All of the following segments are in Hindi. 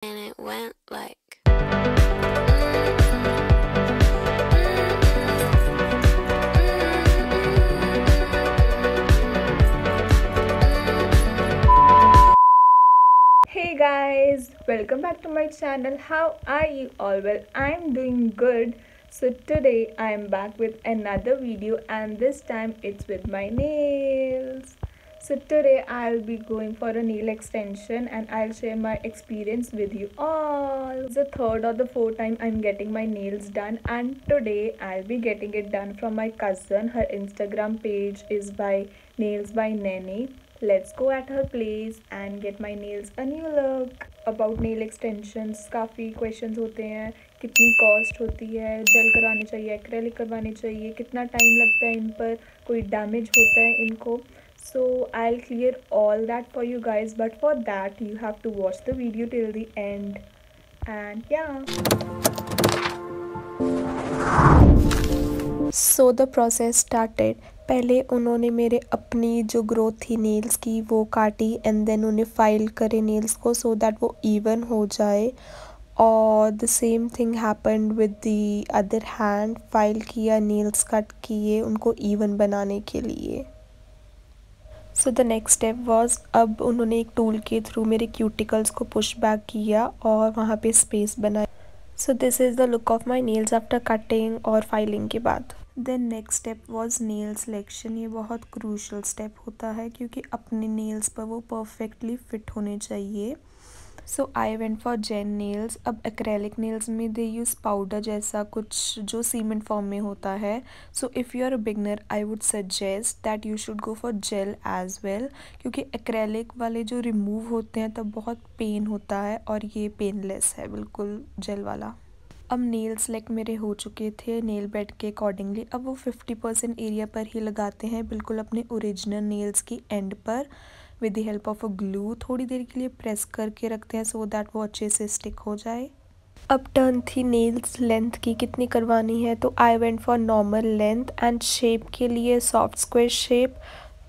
and it went like Hey guys, welcome back to my channel. How are you all? Well, I'm doing good. So today I am back with another video and this time it's with my nails. So today I'll be going for a nail extension and I'll share my experience with you all. It's the third or the fourth time I'm getting my nails done, and today I'll be getting it done from my cousin. Her Instagram page is by Nails by Nene. Let's go at her place and get my nails a new look. About nail extensions काफ़ी questions होते हैं. कितनी कॉस्ट होती है, जेल करवानी चाहिए, एक्रेलिक करवानी चाहिए, कितना टाइम लगता है इन पर, कोई डैमेज होता है इनको. So I'll clear all that for you guys, but for that you have to watch the video till the end. And yeah. So the process started. पहले उन्होंने मेरे अपनी जो ग्रोथ थी नेल्स की वो काटी एंड देन उन्हें फाइल करे नेल्स को सो दैट वो इवन हो जाए. और the same thing happened with the other hand. File किया, नेल्स कट किए उनको इवन बनाने के लिए. So the next step was, अब उन्होंने एक टूल के थ्रू मेरे क्यूटिकल्स को पुश बैक किया और वहाँ पे स्पेस बनाया. So this is the look of my nails after cutting और फाइलिंग के बाद. Then next step was nail selection. ये बहुत क्रूशल स्टेप होता है क्योंकि अपने नेल्स पर वो परफेक्टली फिट होने चाहिए. So I went for gel nails. अब एक्रेलिक नेल्स में दे यूज़ पाउडर जैसा कुछ जो सीमेंट फॉर्म में होता है. So if you are a beginner I would suggest that you should go for gel as well, क्योंकि एक्रेलिक वाले जो रिमूव होते हैं तब बहुत पेन होता है और ये पेनलेस है बिल्कुल जेल वाला. अब नेल सेलेक्ट मेरे हो चुके थे नेल बेड के अकॉर्डिंगली. अब वो 50% एरिया पर ही लगाते हैं बिल्कुल अपने ओरिजिनल नेल्स की एंड पर with the help of a glue. थोड़ी देर के लिए प्रेस करके रखते हैं सो दैट वो अच्छे से स्टिक हो जाए. अब टर्न थी नेल्स लेंथ की, कितनी करवानी है. तो आई went for normal length and shape के लिए सॉफ्ट स्क्वेयर शेप.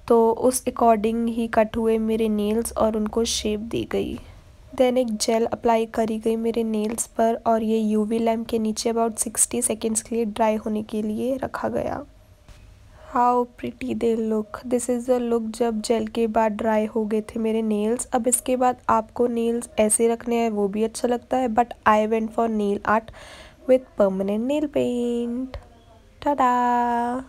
तो उस अकॉर्डिंग ही कट हुए मेरे नेल्स और उनको शेप दी गई. देन एक जेल अप्लाई करी गई मेरे नेल्स पर और ये यूवी लैम्प के नीचे अबाउट 60 सेकेंड्स के लिए ड्राई होने के लिए रखा गया. How pretty they look. This is the look जब जेल के बाद ड्राई हो गए थे मेरे नेल्स. अब इसके बाद आपको नेल्स ऐसे रखने हैं वो भी अच्छा लगता है, but I went for nail art with permanent nail paint. Tata.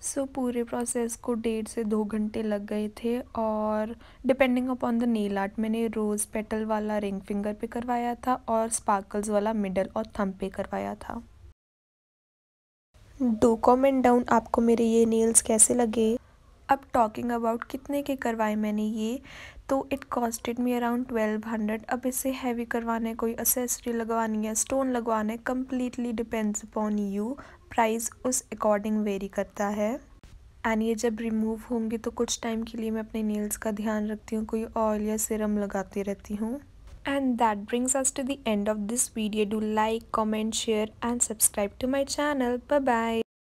So पूरे प्रोसेस को 1.5 से 2 घंटे लग गए थे और depending upon the nail art मैंने रोज़ पेटल वाला रिंग फिंगर पे करवाया था और स्पार्कल्स वाला मिडल और थंब पे करवाया था. डू कमेंट डाउन आपको मेरे ये नेल्स कैसे लगे. अब टॉकिंग अबाउट कितने के करवाए मैंने ये, तो इट कॉस्टेड मी अराउंड 1200. अब इसे हैवी करवाने, कोई एसेसरी लगवानी है, स्टोन लगवाना है, completely depends upon you. Price उस अकॉर्डिंग वेरी करता है. एंड ये जब रिमूव होंगे तो कुछ टाइम के लिए मैं अपने नेल्स का ध्यान रखती हूँ, कोई ऑयल या सिरम लगाती रहती हूँ. And that brings us to the end of this video. Do like, comment, share and subscribe to my channel. Bye bye.